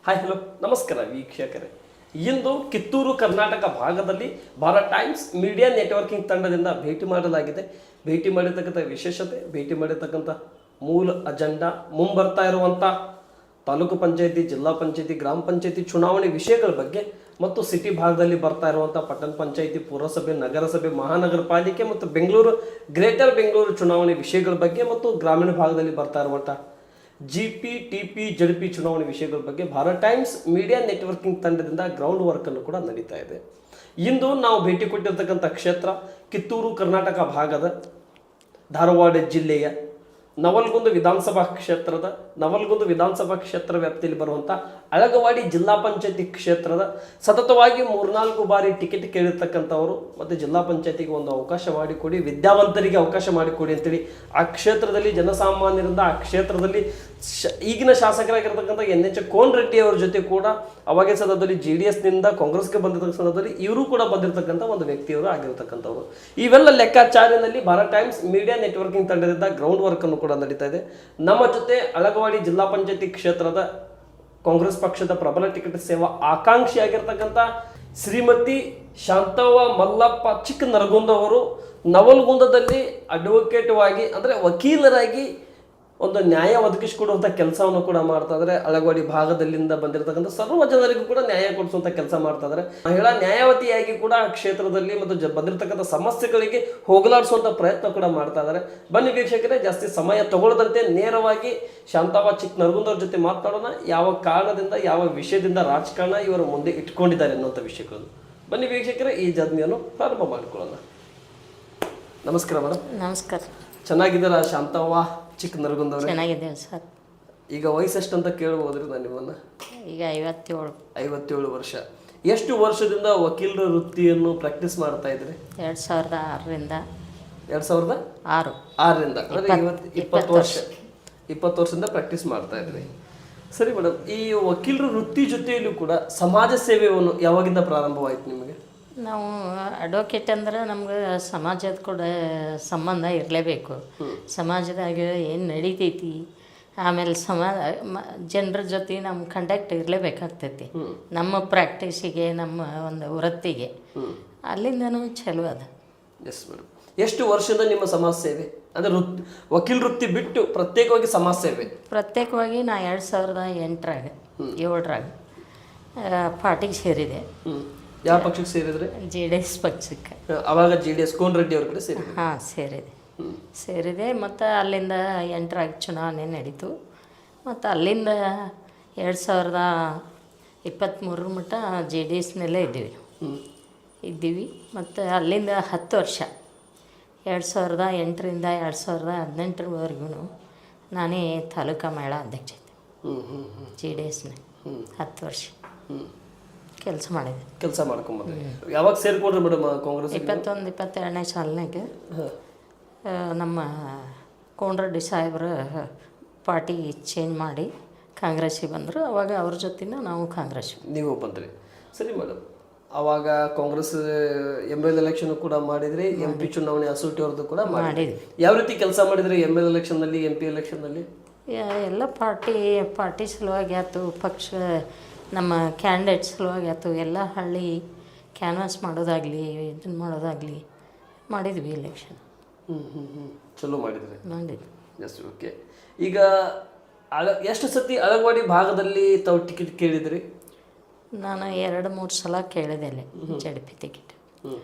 Hi hello ನಮಸ್ಕಾರ ವೀಕ್ಷಕರೇ. ಇಂದು ಕಿತ್ತೂರು ಕರ್ನಾಟಕ ಭಾಗದಲ್ಲಿ ಭಾರತ್ ಟೈಮ್ಸ್ ಮೀಡಿಯಾ ನೆಟ್ವರ್ಕಿಂಗ್ ತಂಡದಿಂದ ಭೇಟಿ ಮಾಡಲಾಗಿದೆ. ಭೇಟಿ ಮಾಡಿರ್ತಕ್ಕಂಥ ವಿಶೇಷತೆ, ಭೇಟಿ ಮಾಡಿರ್ತಕ್ಕಂಥ ಮೂಲ ಅಜೆಂಡಾ, ಮುಂಬರ್ತಾ ಇರುವಂಥ ತಾಲೂಕು ಪಂಚಾಯತಿ, ಜಿಲ್ಲಾ ಪಂಚಾಯತಿ, ಗ್ರಾಮ ಪಂಚಾಯತಿ ಚುನಾವಣೆ ವಿಷಯಗಳ ಬಗ್ಗೆ ಮತ್ತು ಸಿಟಿ ಭಾಗದಲ್ಲಿ ಬರ್ತಾ ಇರುವಂಥ ಪಟ್ಟಣ ಪಂಚಾಯತಿ, ಪುರಸಭೆ, ನಗರಸಭೆ, ಮಹಾನಗರ ಪಾಲಿಕೆ ಮತ್ತು ಬೆಂಗಳೂರು ಗ್ರೇಟರ್ ಬೆಂಗಳೂರು ಚುನಾವಣೆ ವಿಷಯಗಳ ಬಗ್ಗೆ ಮತ್ತು ಗ್ರಾಮೀಣ ಭಾಗದಲ್ಲಿ ಬರ್ತಾ ಇರುವಂಥ ಜಿಪಿ, ಟಿಪಿ, ಜಡ್ಪಿ ಚುನಾವಣೆ ವಿಷಯಗಳ ಬಗ್ಗೆ ಭಾರತ್ ಟೈಮ್ಸ್ ಮೀಡಿಯಾ ನೆಟ್ವರ್ಕಿಂಗ್ ತಂಡದಿಂದ ಗ್ರೌಂಡ್ ವರ್ಕ್ ಅನ್ನು ಕೂಡ ನಡೀತಾ ಇದೆ. ಇಂದು ನಾವು ಭೇಟಿ ಕೊಟ್ಟಿರ್ತಕ್ಕಂಥ ಕ್ಷೇತ್ರ ಕಿತ್ತೂರು ಕರ್ನಾಟಕ ಭಾಗದ ಧಾರವಾಡ ಜಿಲ್ಲೆಯ ನವಲಗುಂದ ವಿಧಾನಸಭಾ ಕ್ಷೇತ್ರ ವ್ಯಾಪ್ತಿಯಲ್ಲಿ ಬರುವಂಥ ಅಳಗವಾಡಿ ಜಿಲ್ಲಾ ಪಂಚಾಯತಿ ಕ್ಷೇತ್ರದ ಸತತವಾಗಿ 3-4 ಬಾರಿ ಟಿಕೆಟ್ ಕೇಳಿರ್ತಕ್ಕಂಥವರು ಮತ್ತು ಜಿಲ್ಲಾ ಪಂಚಾಯತಿಗೆ ಒಂದು ಅವಕಾಶ ಮಾಡಿಕೊಡಿ, ವಿದ್ಯಾವಂತರಿಗೆ ಅವಕಾಶ ಮಾಡಿಕೊಡಿ ಅಂತೇಳಿ ಆ ಕ್ಷೇತ್ರದಲ್ಲಿ ಜನಸಾಮಾನ್ಯರಿಂದ ಆ ಕ್ಷೇತ್ರದಲ್ಲಿ ಈಗಿನ ಶಾಸಕರಾಗಿರ್ತಕ್ಕಂಥ NH ಕೋನ್ ರೆಡ್ಡಿ ಅವರ ಜೊತೆ ಕೂಡ ಅವಾಗಿನ ಸಂದರ್ಭದಲ್ಲಿ JDS ನಿಂದ ಕಾಂಗ್ರೆಸ್ಗೆ ಬಂದಿರ್ತಕ್ಕಂಥ ಸಂದರ್ಭದಲ್ಲಿ ಇವರು ಕೂಡ ಬಂದಿರತಕ್ಕಂಥ ಒಂದು ವ್ಯಕ್ತಿಯವರು ಆಗಿರ್ತಕ್ಕಂಥವ್ರು. ಇವೆಲ್ಲ ಲೆಕ್ಕಾಚಾರಿನಲ್ಲಿ ಭಾರತ್ ಟೈಮ್ಸ್ ಮೀಡಿಯಾ ನೆಟ್ವರ್ಕಿಂಗ್ ತಂಡದಿಂದ ಗ್ರೌಂಡ್ ವರ್ಕ್ ಅನ್ನು ಕೂಡ ನಡೀತಾ ಇದೆ. ನಮ್ಮ ಜೊತೆ ಅಳಗವಾಡಿ ಜಿಲ್ಲಾ ಪಂಚಾಯತಿ ಕ್ಷೇತ್ರದ ಕಾಂಗ್ರೆಸ್ ಪಕ್ಷದ ಪ್ರಬಲ ಟಿಕೆಟ್ ಸೇವಾ ಆಕಾಂಕ್ಷಿ ಆಗಿರ್ತಕ್ಕಂಥ ಶ್ರೀಮತಿ ಶಾಂತವ್ವ ಮಲ್ಲಪ್ಪ ಚಿಕ್ಕನರಗುಂದ ಅವರು ನವಲಗುಂದದಲ್ಲಿ ಅಡ್ವೊಕೇಟ್ ಆಗಿ ಅಂದರೆ ವಕೀಲರಾಗಿ ಒಂದು ನ್ಯಾಯ ಒದಗಿಸಿಕೊಡುವಂಥ ಕೆಲಸವನ್ನು ಕೂಡ ಮಾಡ್ತಾ ಇದ್ದಾರೆ. ಅಳಗವಾಡಿ ಭಾಗದಲ್ಲಿಂದ ಬಂದಿರತಕ್ಕಂಥ ಸರ್ವ ಜನರಿಗೂ ಕೂಡ ನ್ಯಾಯ ಕೊಡಿಸುವಂಥ ಕೆಲಸ ಮಾಡ್ತಾ ಇದ್ದಾರೆ. ಮಹಿಳಾ ನ್ಯಾಯವತಿಯಾಗಿ ಕೂಡ ಆ ಕ್ಷೇತ್ರದಲ್ಲಿ ಮತ್ತು ಬಂದಿರತಕ್ಕಂಥ ಸಮಸ್ಯೆಗಳಿಗೆ ಹೋಗಲಾಡಿಸುವಂಥ ಪ್ರಯತ್ನ ಕೂಡ ಮಾಡ್ತಾ ಇದ್ದಾರೆ. ಬನ್ನಿ ವೀಕ್ಷಕರೇ, ಜಾಸ್ತಿ ಸಮಯ ತಗೊಳ್ಳದಂತೆ ನೇರವಾಗಿ ಶಾಂತವ್ವ ಚಿಕ್ಕನರಗುಂದವ್ರ ಜೊತೆ ಮಾತನಾಡೋಣ. ಯಾವ ಕಾರಣದಿಂದ, ಯಾವ ವಿಷಯದಿಂದ ರಾಜಕಾರಣ ಇವರು ಮುಂದೆ ಇಟ್ಕೊಂಡಿದ್ದಾರೆ ಅನ್ನುವಂಥ ವಿಷಯಗಳನ್ನು ಬನ್ನಿ ವೀಕ್ಷಕರೇ ಈ ಜರ್ನಿಯನ್ನು ಪ್ರಾರಂಭ ಮಾಡಿಕೊಳ್ಳೋಣ. ನಮಸ್ಕಾರ ಮೇಡಮ್. ನಮಸ್ಕಾರ. ಚೆನ್ನಾಗಿದ್ದೀರಾ ಶಾಂತವ್ವ ಚಿಕ್ಕನರಗುಂದವ್ರೆ? ಚೆನ್ನಾಗಿದ್ದೇವೆ ಸರ್. ಈಗ ವಯಸ್ಸು ಎಷ್ಟು ಅಂತ ಕೇಳ್ಬೋದ್ರಿ ನಾನು ನಿಮ್ಮನ್ನ? ಈಗ 57 ವರ್ಷ. ಎಷ್ಟು ವರ್ಷದಿಂದ ವಕೀಲರ ವೃತ್ತಿಯನ್ನು ಪ್ರಾಕ್ಟೀಸ್ ಮಾಡ್ತಾ ಇದ್ರಿ? 2006ರಿಂದ 2006ರಿಂದ ಅಂದರೆ 20 ವರ್ಷದಿಂದ ಪ್ರಾಕ್ಟೀಸ್ ಮಾಡ್ತಾ ಇದ್ರಿ. ಸರಿ ಮೇಡಮ್, ಈ ವಕೀಲರ ವೃತ್ತಿ ಜೊತೆಯಲ್ಲೂ ಕೂಡ ಸಮಾಜ ಸೇವೆಯನ್ನು ಯಾವಾಗಿಂದ ಪ್ರಾರಂಭವಾಯಿತು ನಿಮಗೆ? ನಾವು ಅಡ್ವೊಕೇಟ್ ಅಂದ್ರೆ ನಮ್ಗೆ ಸಮಾಜದ ಕೂಡ ಸಂಬಂಧ ಇರಲೇಬೇಕು. ಸಮಾಜದಾಗ ಏನು ನಡೀತೈತಿ, ಆಮೇಲೆ ಜನರ ಜೊತೆ ನಮ್ಮ ಕಂಟ್ಯಾಕ್ಟ್ ಇರಲೇಬೇಕಾಗ್ತೈತಿ. ನಮ್ಮ ಪ್ರಾಕ್ಟೀಸಿಗೆ, ನಮ್ಮ ಒಂದು ವೃತ್ತಿಗೆ ಅಲ್ಲಿಂದನೂ ಚಲೋ ಅದ. Yes madam. ಎಷ್ಟು ವರ್ಷದ ನಿಮ್ಮ ಸಮಾಜ ಸೇವೆ ಅಂದರೆ ವಕೀಲ ವೃತ್ತಿ ಬಿಟ್ಟು ಪ್ರತ್ಯೇಕವಾಗಿ ಸಮಾಜ ಸೇವೆ? ಪ್ರತ್ಯೇಕವಾಗಿ ನಾ 2008ರಾಗ 7ರಾಗ ಪಾರ್ಟಿಗೆ ಸೇರಿದೆ. ಯಾವ ಪಕ್ಷಕ್ಕೆ ಸೇರಿದ್ರೆ? JDS ಪಕ್ಷಕ್ಕೆ. ಅವಾಗ JDS ಕೋನ್ ರೆಡ್ಡಿ ಅವ್ರ ಕಡೆ ಸೇರಿದೆ? ಹಾಂ, ಸೇರಿದೆ. ಮತ್ತು ಅಲ್ಲಿಂದ 8ರಾಗ ಚುನಾವಣೆ ನಡೀತು. ಮತ್ತು ಅಲ್ಲಿಂದ 2023 ಮಟ್ಟ JDSನಲ್ಲೇ ಇದ್ದೀವಿ. ಮತ್ತು ಅಲ್ಲಿಂದ 10 ವರ್ಷ 2008ರಿಂದ 2018ರವರೆಗೂ ನಾನೇ ತಾಲೂಕಾ ಮಹಿಳಾ ಅಧ್ಯಕ್ಷೆ JDSನ 10 ವರ್ಷ ಕೆಲಸ ಮಾಡ್ಕೊಂಬಂದ್ರಿ. ಯಾವಾಗ ಸೇರ್ಕೊಂಡ್ರಿ ಮೇಡಮ್ ಕಾಂಗ್ರೆಸ್? 22ನೇ ಸಾಲಿನಾಗ ನಮ್ಮ ಕೋನರೆಡ್ಡಿ ಸಾಹೇಬ್ರ ಪಾರ್ಟಿ ಚೇಂಜ್ ಮಾಡಿ ಕಾಂಗ್ರೆಸ್ಸಿಗೆ ಬಂದರು. ಅವಾಗ ಅವ್ರ ಜೊತೆನ ನಾವು ಕಾಂಗ್ರೆಸ್. ನೀವು ಬಂದ್ರಿ. ಸರಿ ಮೇಡಮ್, ಅವಾಗ ಕಾಂಗ್ರೆಸ್ ML ಎಲೆಕ್ಷನ್ ಕೂಡ ಮಾಡಿದ್ರಿ, MP ಚುನಾವಣೆ ಅಸೂಟಿ ಅವ್ರದ್ದು ಕೂಡ ಮಾಡಿದ್ರಿ. ಯಾವ ರೀತಿ ಕೆಲಸ ಮಾಡಿದ್ರಿ ML ಎಲೆಕ್ಷನ್ನಲ್ಲಿ, MP ಎಲೆಕ್ಷನ್ನಲ್ಲಿ? ಎಲ್ಲ ಪಾರ್ಟಿ ಸಲುವಾಗಿ ಆಯ್ತು, ಪಕ್ಷ ನಮ್ಮ ಕ್ಯಾಂಡಿಡೇಟ್ ಸಲುವಾಗಿ ಆಯ್ತು. ಎಲ್ಲ ಹಳ್ಳಿ ಕ್ಯಾನ್ವಾಸ್ ಮಾಡೋದಾಗಲಿ, ಇದನ್ನು ಮಾಡೋದಾಗಲಿ ಮಾಡಿದ್ವಿ ಎಲೆಕ್ಷನ್. ಚಲೋ ಮಾಡಿದ್ವಿ. Yes, okay. ಈಗ ಎಷ್ಟು ಸತಿ ಅಳಗವಾಡಿ ಭಾಗದಲ್ಲಿ ತಾವು ಟಿಕೆಟ್ ಕೇಳಿದ್ರಿ? ನಾನು 2-3 ಸಲ ಕೇಳಿದೆ ಅಲ್ಲಿ JDP ಟಿಕೆಟ್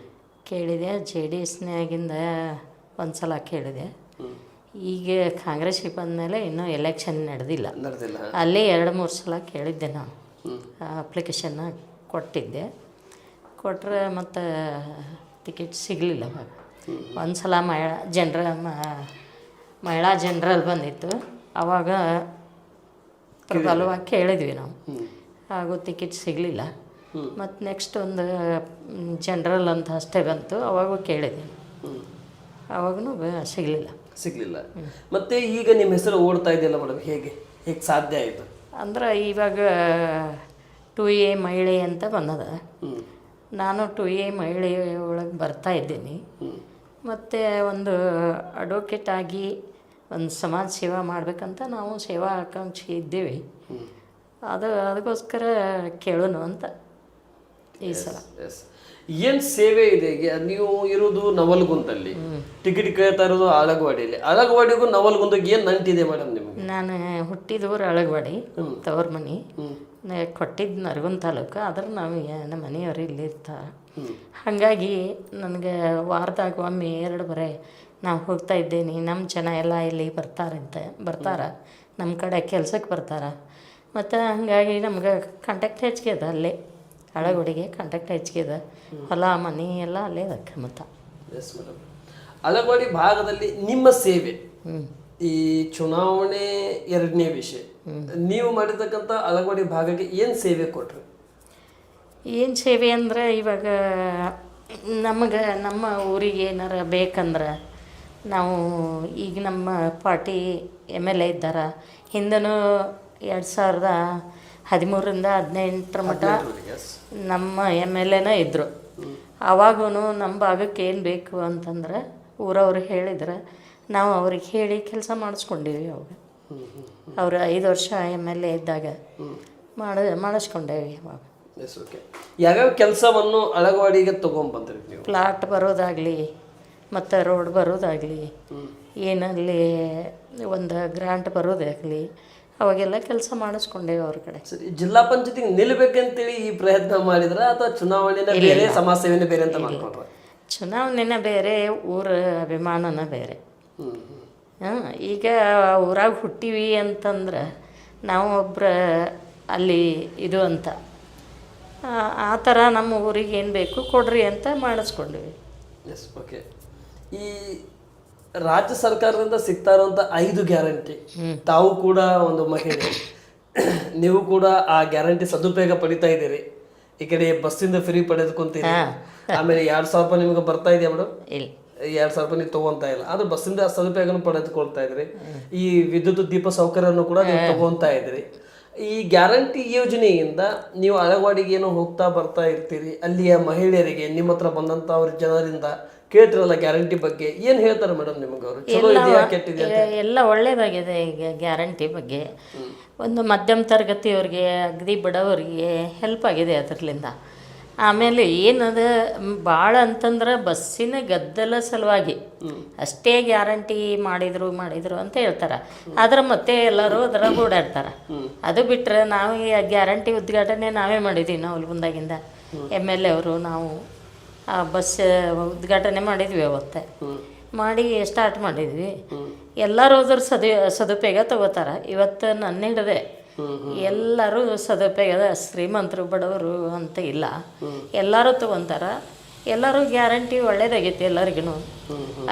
ಕೇಳಿದೆ. JDSನಾಗಿಂದ ಒಂದು ಸಲ ಕೇಳಿದೆ. ಈಗ ಕಾಂಗ್ರೆಸ್ಸಿಗೆ ಬಂದಮೇಲೆ ಇನ್ನೂ ಎಲೆಕ್ಷನ್ ನಡೆದಿಲ್ಲ. ಅಲ್ಲಿ 2-3 ಸಲ ಕೇಳಿದ್ದೆ. ನಾನು ಅಪ್ಲಿಕೇಶನ್ನ ಕೊಟ್ಟರೆ ಮತ್ತು ಟಿಕೆಟ್ ಸಿಗಲಿಲ್ಲ. ಅವಾಗ ಒಂದು ಸಲ ಮಹಿಳಾ ಜನರಲ್ ಬಂದಿತ್ತು. ಆವಾಗ ಪ್ರಬಲವಾಗಿ ಕೇಳಿದ್ವಿ ನಾವು, ಹಾಗೂ ಟಿಕೆಟ್ ಸಿಗಲಿಲ್ಲ. ಮತ್ತು ನೆಕ್ಸ್ಟ್ ಒಂದು ಜನರಲ್ ಅಂತ ಅಷ್ಟೇ ಬಂತು, ಅವಾಗೂ ಕೇಳಿದ್ವಿ. ಅವಾಗೂ ಸಿಗಲಿಲ್ಲ. ಮತ್ತೆ ಈಗ ನಿಮ್ಮ ಹೆಸರು ಓಡ್ತಾ ಇದೆಯಲ್ಲ ಮೇಡಮ್, ಹೇಗೆ ಸಾಧ್ಯ ಆಯಿತು? ಅಂದ್ರೆ ಇವಾಗ 2A ಮಹಿಳೆ ಅಂತ ಬಂದದ. ನಾನು 2A ಮಹಿಳೆ ಒಳಗೆ ಬರ್ತಾ ಇದ್ದೀನಿ. ಮತ್ತು ಒಂದು ಅಡ್ವೊಕೇಟ್ ಆಗಿ ಒಂದು ಸಮಾಜ ಸೇವೆ ಮಾಡಬೇಕಂತ ನಾವು ಸೇವಾ ಆಕಾಂಕ್ಷಿ ಇದ್ದೇವೆ. ಅದಕ್ಕೋಸ್ಕರ ಕೇಳೋಣ ಅಂತ ಈ ಸಲ. ಏನು ಸೇವೆ ಇದೆ ಈಗ? ನೀವು ಇರೋದು ನವಲಗುಂದಲ್ಲಿ, ಟಿಕೆಟ್ ಕೇಳ್ತಾ ಇರೋದು ಅಳಗವಾಡಿಯಲ್ಲಿ. ಅಳಗವಾಡಿಗೂ ನವಲಗುಂದಕ್ಕೆ ಏನು ನಂಟಿದೆ ಮೇಡಮ್ ನಿಮಗೆ? ನಾನು ಹುಟ್ಟಿದೂರು ಅಳಗವಾಡಿ, ತವ್ರ ಮನೆ. ಕೊಟ್ಟಿದ್ದು ನರಗುಂದ ತಾಲೂಕು, ಆದ್ರೆ ನಾವು ನಮ್ಮ ಮನೆಯವರು ಇಲ್ಲಿ ಇರ್ತಾರೆ. ಹಾಗಾಗಿ ನನಗೆ ವಾರದಾಗ ಒಮ್ಮೆ 2 ಬರೇ ನಾವು ಹೋಗ್ತಾ ಇದ್ದೇನೆ. ನಮ್ಮ ಜನ ಎಲ್ಲ ಇಲ್ಲಿ ಬರ್ತಾರೆ, ನಮ್ಮ ಕಡೆ ಕೆಲ್ಸಕ್ಕೆ ಬರ್ತಾರೆ. ಮತ್ತು ಹಾಗಾಗಿ ನಮ್ಗೆ ಕಾಂಟ್ಯಾಕ್ಟ್ ಹೆಚ್ಚಿಗೆ ಅದ, ಅಲ್ಲೇ ಅಳಗವಾಡಿಗೆ ಕಾಂಟ್ಯಾಕ್ಟ್ ಹೆಚ್ಚಿಗೆ ಅದ. ಹೊಲ ಮನೆ ಎಲ್ಲ ಅಲ್ಲೇ ಅದಕ್ಕೆ ಮತ್ತು. ಎಸ್ ಮೇಡಮ್, ಅಳಗವಾಡಿ ಭಾಗದಲ್ಲಿ ನಿಮ್ಮ ಸೇವೆ, ಈ ಚುನಾವಣೆ 2ನೇ ವಿಷಯ, ನೀವು ಮಾಡಿರ್ತಕ್ಕಂಥ ಅಳಗವಾಡಿ ಭಾಗಕ್ಕೆ ಏನು ಸೇವೆ ಕೊಟ್ರಿ? ಏನು ಸೇವೆ ಅಂದರೆ, ಇವಾಗ ನಮಗೆ ನಮ್ಮ ಊರಿಗೆ ಏನಾರ ಬೇಕಂದ್ರೆ ನಾವು ಈಗ ನಮ್ಮ ಪಾರ್ಟಿ MLA ಇದ್ದಾರೆ. ಹಿಂದೂ 2013ರಿಂದ 18 ಮಟ್ಟ ನಮ್ಮ MLAನೇ ಇದ್ದರು. ಆವಾಗೂ ನಮ್ಮ ಭಾಗಕ್ಕೆ ಏನು ಬೇಕು ಅಂತಂದ್ರೆ ಊರವ್ರು ಹೇಳಿದ್ರೆ ನಾವು ಅವ್ರಿಗೆ ಹೇಳಿ ಕೆಲಸ ಮಾಡಿಸ್ಕೊಂಡೀವಿ. ಅವಾಗ ಅವರು 5 ವರ್ಷ MLA ಇದ್ದಾಗ ಮಾಡಿಸ್ಕೊಂಡೇವಿ ಅವಾಗ. ಯಾವ್ಯಾವ ಕೆಲಸವನ್ನು ಅಳಗವಾಡಿಗೆ ತೊಗೊಂಡ್ಬಂದ್ರಿ ನೀವು? ಪ್ಲಾಟ್ ಬರೋದಾಗಲಿ ಮತ್ತು ರೋಡ್ ಬರೋದಾಗಲಿ, ಏನಲ್ಲಿ ಒಂದು ಗ್ರಾಂಟ್ ಬರೋದಾಗಲಿ, ಅವಾಗೆಲ್ಲ ಕೆಲಸ ಮಾಡಿಸ್ಕೊಂಡೇವಿ ಅವ್ರ ಕಡೆ. ಸರಿ, ಜಿಲ್ಲಾ ಪಂಚಾಯತಿಗೆ ನಿಲ್ಬೇಕಂತೇಳಿ ಈ ಪ್ರಯತ್ನ ಮಾಡಿದ್ರೆ ಅಥವಾ ಚುನಾವಣೆನ ಬೇರೆ, ಸಮಾಜ ಸೇವೆನೇ ಬೇರೆ ಅಂತ ಮಾಡ್ಕೊಂಡ್ರೆ? ಚುನಾವಣೆನ ಬೇರೆ, ಊರ ಅಭಿಮಾನನ ಬೇರೆ. ಈಗ ಊರಾಗ ಹುಟ್ಟಿವಿ ಅಂತಂದ್ರೆ ನಾವು ಒಬ್ಬರ ಅಲ್ಲಿ ಇದು ಅಂತ ಆ ಥರ ನಮ್ಮ ಊರಿಗೆ ಏನು ಬೇಕು ಕೊಡ್ರಿ ಅಂತ ಮಾಡಿಸ್ಕೊಂಡ್ವಿ. S, okay. ಈ ರಾಜ್ಯ ಸರ್ಕಾರದಿಂದ ಸಿಗ್ತಾ ಇರುವಂಥ 5 ಗ್ಯಾರಂಟಿ, ತಾವು ಕೂಡ ಒಂದು ಮಹಿಳೆ, ನೀವು ಕೂಡ ಆ ಗ್ಯಾರಂಟಿ ಸದುಪಯೋಗ ಪಡಿತಾ ಇದ್ದೀರಿ. ಈ ಕಡೆ ಬಸ್ಸಿಂದ ಫ್ರೀ ಪಡೆದುಕೊಂತೀರಿ, ಆಮೇಲೆ 2,000 ರೂಪಾಯಿ ನಿಮಗೆ ಬರ್ತಾ ಇದೆಯಾ ಮೇಡಮ್? ಇಲ್ಲ, 2,000 ರೂಪಾಯಿ ನೀವು ತೊಗೊತಾ ಇಲ್ಲ, ಆದ್ರೆ ಬಸ್ಸಿಂದ ಸದುಪಯೋಗನೂ ಪಡೆದುಕೊಳ್ತಾ ಇದ್ರಿ. ಈ ವಿದ್ಯುತ್ ದೀಪ ಸೌಕರ್ಯವನ್ನು ಕೂಡ ನೀವು ತಗೊತಾ ಇದ್ರಿ. ಈ ಗ್ಯಾರಂಟಿ ಯೋಜನೆಯಿಂದ ನೀವು ಅಳಗವಾಡಿಗೆ ಏನೋ ಹೋಗ್ತಾ ಬರ್ತಾ ಇರ್ತೀರಿ, ಅಲ್ಲಿಯ ಮಹಿಳೆಯರಿಗೆ ನಿಮ್ಮ ಹತ್ರ ಬಂದಂಥ ಅವ್ರ ಜನರಿಂದ ಕೇಳ್ತಿರಲ್ಲ ಗ್ಯಾರಂಟಿ ಬಗ್ಗೆ, ಏನು ಹೇಳ್ತಾರೆ ಮೇಡಮ್ ನಿಮಗೆ ಅವರು? ಚಲೋ ಇದೆಯಾ ಕೆಟ್ಟಿದೆ? ಎಲ್ಲ ಒಳ್ಳೇದಾಗಿದೆ ಈಗ ಗ್ಯಾರಂಟಿ ಬಗ್ಗೆ. ಒಂದು ಮಧ್ಯಮ ತರಗತಿಯವ್ರಿಗೆ, ಅಗದಿ ಬಡವರಿಗೆ ಹೆಲ್ಪ್ ಆಗಿದೆ ಅದರಿಂದ. ಆಮೇಲೆ ಏನದ ಭಾಳ ಅಂತಂದ್ರೆ ಬಸ್ಸಿನ ಗದ್ದಲ ಸಲುವಾಗಿ ಅಷ್ಟೇ ಗ್ಯಾರಂಟಿ ಮಾಡಿದ್ರು ಅಂತ ಹೇಳ್ತಾರೆ. ಆದ್ರೆ ಮತ್ತೆ ಎಲ್ಲರೂ ಅದರ ಓಡಾಡ್ತಾರೆ. ಅದು ಬಿಟ್ಟರೆ ನಾವು ಈ ಗ್ಯಾರಂಟಿ ಉದ್ಘಾಟನೆ ನಾವೇ ಮಾಡಿದ್ದೀವಿ. ನಾವು ಮುಂದಾಗಿಂದ MLA ಅವರು ನಾವು ಆ ಬಸ್ ಉದ್ಘಾಟನೆ ಮಾಡಿದ್ವಿ. ಅವತ್ತೆ ಮಾಡಿ ಸ್ಟಾರ್ಟ್ ಮಾಡಿದ್ವಿ. ಎಲ್ಲರೂ ಅದ್ರ ಸದುಪಯೋಗ ತಗೋತಾರೆ. ಇವತ್ತು ನನ್ನ ಹಿಡಿದೆ ಎಲ್ಲರೂ ಸದುಪಯೋಗ, ಶ್ರೀಮಂತರು ಬಡವರು ಅಂತ ಇಲ್ಲ, ಎಲ್ಲರೂ ತಗೊತಾರ. ಎಲ್ಲರೂ ಗ್ಯಾರಂಟಿ ಒಳ್ಳೇದಾಗೈತಿ ಎಲ್ಲರಿಗೂ.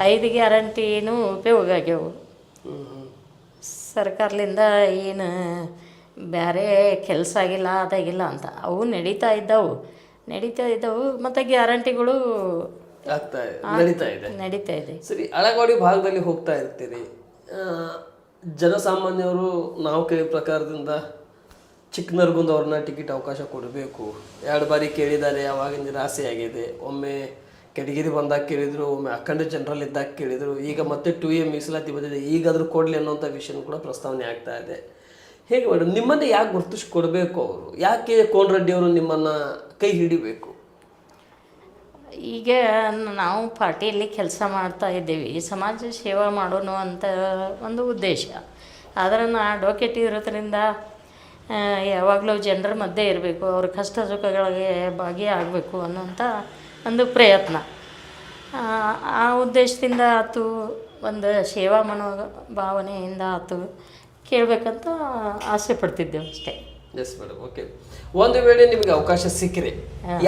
5 ಗ್ಯಾರಂಟಿನೂ ಉಪಯೋಗ ಆಗ್ಯಾವು ಸರ್ಕಾರದಿಂದ. ಏನು ಬೇರೆ ಕೆಲಸ ಆಗಿಲ್ಲ ಅದಾಗಿಲ್ಲ ಅಂತ, ಅವು ನಡೀತಾ ಇದ್ದವು. ಮತ್ತು ಗ್ಯಾರಂಟಿಗಳು ನಡೀತಾ ಇದೆ. ಸರಿ, ಅಳಗವಾಡಿ ಭಾಗದಲ್ಲಿ ಹೋಗ್ತಾ ಇರ್ತೀರಿ, ಜನಸಾಮಾನ್ಯರು ನಾವು ಕೇಳಿದ ಪ್ರಕಾರದಿಂದ ಚಿಕ್ಕನರಗುಂದ ಅವ್ರನ್ನ ಟಿಕೆಟ್ ಅವಕಾಶ ಕೊಡಬೇಕು, 2 ಬಾರಿ ಕೇಳಿದ್ದಾರೆ, ಅವಾಗ ನಿರಾಸೆ ಆಗಿದೆ. ಒಮ್ಮೆ ಕೆಟಗಿರಿ ಬಂದಾಗ ಕೇಳಿದ್ರು, ಒಮ್ಮೆ ಅಖಂಡ ಜನರಲ್ ಇದ್ದಾಗ ಕೇಳಿದರು, ಈಗ ಮತ್ತೆ 2A ಮೀಸಲಾತಿ ಬಂದಿದೆ, ಈಗಾದರೂ ಕೊಡಲಿ ಅನ್ನೋಂಥ ವಿಷಯ ಕೂಡ ಪ್ರಸ್ತಾವನೆ ಆಗ್ತಾ ಇದೆ. ಹೇಗೆ ಮೇಡಮ್, ನಿಮ್ಮನ್ನೇ ಯಾಕೆ ಗುರುತಿಸ್ಕೊಡ್ಬೇಕು ಅವರು? ಯಾಕೆ ಕೋನರೆಡ್ಡಿ ಅವರು ನಿಮ್ಮನ್ನು ಕೈ ಹಿಡಿಬೇಕು? ಈಗ ನಾವು ಪಾರ್ಟಿಯಲ್ಲಿ ಕೆಲಸ ಮಾಡ್ತಾ ಇದ್ದೀವಿ, ಸಮಾಜ ಸೇವೆ ಮಾಡೋಣ ಅಂತ ಒಂದು ಉದ್ದೇಶ. ಆದರೆ ನಾ ಅಡ್ವೊಕೇಟ್ ಇರೋದ್ರಿಂದ ಯಾವಾಗಲೂ ಜನರ ಮಧ್ಯೆ ಇರಬೇಕು, ಅವ್ರ ಕಷ್ಟ ಸುಖಗಳಿಗೆ ಭಾಗಿಯಾಗಬೇಕು ಅನ್ನೋಂಥ ಒಂದು ಪ್ರಯತ್ನ. ಆ ಉದ್ದೇಶದಿಂದ ಆಯ್ತು, ಒಂದು ಸೇವಾ ಮನೋಭಾವನೆಯಿಂದ ಆಯ್ತು ಕೇಳಬೇಕಂತ ಆಸೆ ಪಡ್ತಿದ್ದೆವು ಅಷ್ಟೇ. Yes madam, okay. ಒಂದು ವೇಳೆ ನಿಮಗೆ ಅವಕಾಶ ಸಿಕ್ಕರೆ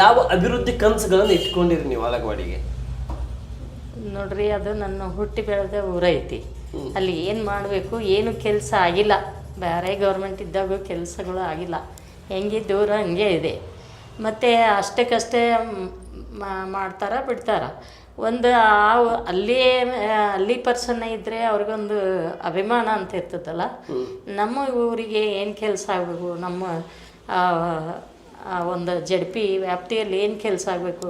ಯಾವ ಅಭಿವೃದ್ಧಿ ಕನಸುಗಳನ್ನು ಇಟ್ಕೊಂಡಿರಿ ನೀವು ಅಳಗವಾಡಿಗೆ? ನೋಡ್ರಿ, ಅದು ನನ್ನ ಹುಟ್ಟಿ ಬೆಳೆದ ಊರೈತಿ. ಅಲ್ಲಿ ಏನು ಮಾಡಬೇಕು, ಏನು ಕೆಲಸ ಆಗಿಲ್ಲ. ಬೇರೆ ಗೌರ್ಮೆಂಟ್ ಇದ್ದಾಗ ಕೆಲಸಗಳು ಆಗಿಲ್ಲ, ಹೆಂಗಿದ್ದೂರು ಹಂಗೆ ಇದೆ. ಮತ್ತು ಅಷ್ಟಕ್ಕಷ್ಟೇ ಮಾಡ್ತಾರೆ ಬಿಡ್ತಾರೆ. ಒಂದು ಅಲ್ಲಿ ಪರ್ಸನ್ನ ಇದ್ದರೆ ಅವ್ರಿಗೊಂದು ಅಭಿಮಾನ ಅಂತ ಇರ್ತದಲ್ಲ, ನಮ್ಮ ಊರಿಗೆ ಏನು ಕೆಲಸ ಆಗಬೇಕು, ನಮ್ಮ ಒಂದು ZP ವ್ಯಾಪ್ತಿಯಲ್ಲಿ ಏನು ಕೆಲಸ ಆಗಬೇಕು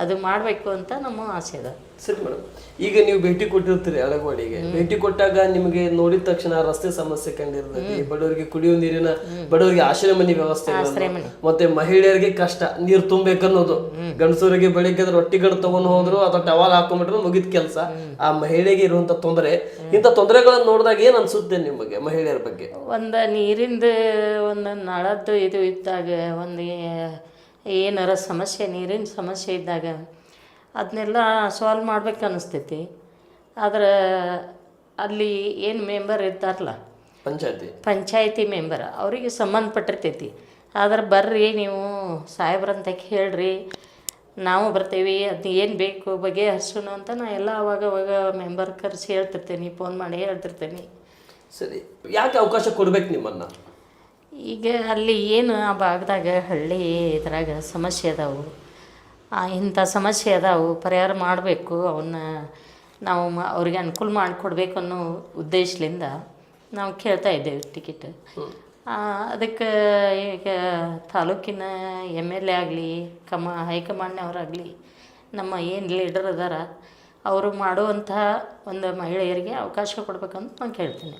ಅದು ಮಾಡಬೇಕು ಅಂತ ನಮ್ಮ ಆಸೆ ಅದ. ಸರಿ ಮೇಡಮ್, ಈಗ ನೀವು ಭೇಟಿ ಕೊಟ್ಟಿರ್ತೀರಿ ಅಳಗವಾಡಿಗೆ. ಭೇಟಿ ಕೊಟ್ಟಾಗ ನಿಮಗೆ ನೋಡಿದ ತಕ್ಷಣ ರಸ್ತೆ ಸಮಸ್ಯೆ ಕಂಡಿರ್ತೈತಿ, ಬಡವರಿಗೆ ಕುಡಿಯುವ ನೀರಿನ, ಬಡವರಿಗೆ ಆಶ್ರಯ ಮನೆ ವ್ಯವಸ್ಥೆ, ಮತ್ತೆ ಮಹಿಳೆಯರಿಗೆ ಕಷ್ಟ ನೀರು ತುಂಬಬೇಕನ್ನೋದು. ಗಂಡಸರಿಗೆ ಬೆಳಿಗ್ಗೆ ರೊಟ್ಟಿ ಗಡ್ ತಗೊಂಡ್ ಹೋದ್ರು ಅಥವಾ ಟವಾಲ್ ಹಾಕೊಂಡ್ಬಿಟ್ರೆ ಮುಗಿದ ಕೆಲಸ. ಆ ಮಹಿಳೆಗೆ ಇರುವಂತ ತೊಂದರೆ, ಇಂಥ ತೊಂದರೆಗಳನ್ನ ನೋಡಿದಾಗ ಏನ್ ಅನ್ಸುತ್ತೆ ನಿಮಗೆ ಮಹಿಳೆಯರ ಬಗ್ಗೆ? ಒಂದು ನೀರಿಂದ ಒಂದು ನಳದ್ದು ಇದು ಇದ್ದಾಗ, ಒಂದು ಏನಾರ ಸಮಸ್ಯೆ, ನೀರಿನ ಸಮಸ್ಯೆ ಇದ್ದಾಗ ಅದನ್ನೆಲ್ಲ ಸಾಲ್ವ್ ಮಾಡ್ಬೇಕು ಅನ್ನಿಸ್ತೈತಿ. ಆದ್ರೆ ಅಲ್ಲಿ ಏನು ಮೆಂಬರ್ ಇರ್ತಾರಲ್ಲ, ಪಂಚಾಯತಿ ಮೆಂಬರ್, ಅವರಿಗೆ ಸಂಬಂಧಪಟ್ಟಿರ್ತೈತಿ. ಆದ್ರೆ ಬರ್ರಿ ನೀವು ಸಾಹೇಬ್ರಂತ ಹೇಳ್ರಿ, ನಾವು ಬರ್ತೀವಿ, ಅದು ಏನು ಬೇಕು ಬಗೆಹರಿಸೋಣ ಅಂತ ನಾ ಎಲ್ಲ ಅವಾಗ ಮೆಂಬರ್ ಕರೆಸಿ ಹೇಳ್ತಿರ್ತೀನಿ, ಫೋನ್ ಮಾಡಿ ಹೇಳ್ತಿರ್ತೀನಿ. ಸರಿ, ಯಾಕೆ ಅವಕಾಶ ಕೊಡ್ಬೇಕು ನಿಮ್ಮನ್ನ? ಈಗ ಅಲ್ಲಿ ಏನು ಆ ಭಾಗದಾಗ ಹಳ್ಳಿ ಇದ್ರಾಗ ಸಮಸ್ಯೆ ಅದಾವು, ಇಂಥ ಸಮಸ್ಯೆ ಅದಾವು, ಪರಿಹಾರ ಮಾಡಬೇಕು, ಅವನ್ನ ನಾವು ಅವ್ರಿಗೆ ಅನುಕೂಲ ಮಾಡಿಕೊಡ್ಬೇಕು ಅನ್ನೋ ಉದ್ದೇಶದಿಂದ ನಾವು ಕೇಳ್ತಾ ಇದ್ದೇವೆ ಟಿಕೆಟ್. ಅದಕ್ಕೆ ಈಗ ತಾಲೂಕಿನ MLA ಆಗಲಿ, ಹೈಕಮಾಂಡ್ನವರಾಗಲಿ, ನಮ್ಮ ಏನು ಲೀಡರ್ ಅದಾರ ಅವರು ಮಾಡುವಂತಹ ಒಂದು ಮಹಿಳೆಯರಿಗೆ ಅವಕಾಶ ಕೊಡ್ಬೇಕಂತ ನಾನು ಕೇಳ್ತೀನಿ.